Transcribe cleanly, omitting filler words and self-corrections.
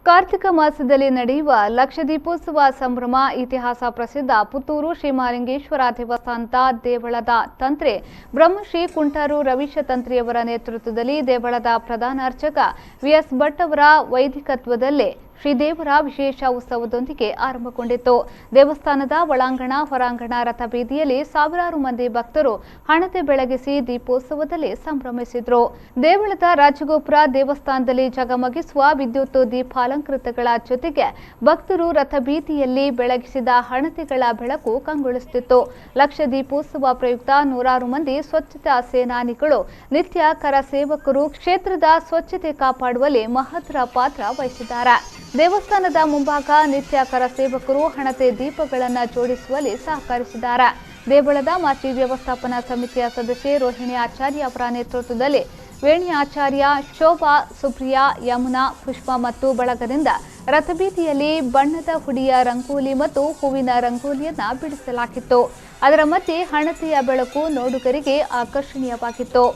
ಕಾರ್ತಿಕ ಮಾಸದಲ್ಲಿ ನಡೆಯುವ ಲಕ್ಷದೀಪೋತ್ಸವ ಸಂಭ್ರಮ. ಇತಿಹಾಸ ಪ್ರಸಿದ್ಧ ಪುತ್ತೂರು ಶ್ರೀಮಹಾಲಿಂಗೇಶ್ವರ ದೇವಸ್ಥಾನದ ದೇವಳದ ತಂತ್ರಿ ಬ್ರಹ್ಮಶ್ರೀ ಕುಂಟಾರು ರವೀಶ ತಂತ್ರಿಯವರ ನೇತೃತ್ವದಲ್ಲಿ ದೇವಳದ ಪ್ರಧಾನ ಅರ್ಚಕ ವಿಎಸ್ ಭಟ್ ಅವರ ವೈದಿಕತ್ವದಲ್ಲೇ ಶ್ರೀದೇವರ ವಿಶೇಷ ಉತ್ಸವದೊಂದಿಗೆ ಆರಂಭಗೊಂಡಿತ್ತು. ದೇವಸ್ಥಾನದ ಒಳಾಂಗಣ ಹೊರಾಂಗಣ ರಥಬೀದಿಯಲ್ಲಿ ಸಾವಿರಾರು ಮಂದಿ ಭಕ್ತರು ಹಣತೆ ಬೆಳಗಿಸಿ ದೀಪೋತ್ಸವದಲ್ಲಿ ಸಂಭ್ರಮಿಸಿದ್ರು. ದೇವಳದ ರಾಜಗೋಪುರ ದೇವಸ್ಥಾನದಲ್ಲಿ ಜಗಮಗಿಸುವ ವಿದ್ಯುತ್ ದೀಪಾಲಂಕೃತಗಳ ಜೊತೆಗೆ ಭಕ್ತರು ರಥಬೀದಿಯಲ್ಲಿ ಬೆಳಗಿಸಿದ ಹಣತೆಗಳ ಬೆಳಕು ಕಂಗೊಳಿಸುತ್ತಿತ್ತು. ಲಕ್ಷ ದೀಪೋತ್ಸವ ಪ್ರಯುಕ್ತ ನೂರಾರು ಮಂದಿ ಸ್ವಚ್ಛತಾ ಸೇನಾನಿಗಳು, ನಿತ್ಯ ಕರ ಸೇವಕರು ಕ್ಷೇತ್ರದ ಸ್ವಚ್ಛತೆ ಕಾಪಾಡುವಲ್ಲಿ ಮಹತ್ತರ ಪಾತ್ರ ವಹಿಸಿದ್ದಾರೆ. ದೇವಸ್ಥಾನದ ಮುಂಭಾಗ ನಿತ್ಯ ಕರ ಸೇವಕರು ಹಣತೆ ದೀಪಗಳನ್ನು ಜೋಡಿಸುವಲ್ಲಿ ಸಹಕರಿಸಿದ್ದಾರೆ. ದೇವಳದ ಮಾಜಿ ವ್ಯವಸ್ಥಾಪನಾ ಸಮಿತಿಯ ಸದಸ್ಯೆ ರೋಹಿಣಿ ಆಚಾರ್ಯ ಅವರ ನೇತೃತ್ವದಲ್ಲಿ ವೇಣಿ ಆಚಾರ್ಯ, ಶೋಭಾ, ಸುಪ್ರಿಯಾ, ಯಮುನಾ, ಪುಷ್ಪ ಮತ್ತು ಬಳಗದಿಂದ ರಥಬೀದಿಯಲ್ಲಿ ಬಣ್ಣದ ಹುಡಿಯ ರಂಗೋಲಿ ಮತ್ತು ಹೂವಿನ ರಂಗೋಲಿಯನ್ನ ಬಿಡಿಸಲಾಗಿತ್ತು. ಅದರ ಮಧ್ಯೆ ಹಣತೆಯ ಬೆಳಕು ನೋಡುಗರಿಗೆ ಆಕರ್ಷಣೀಯವಾಗಿತ್ತು.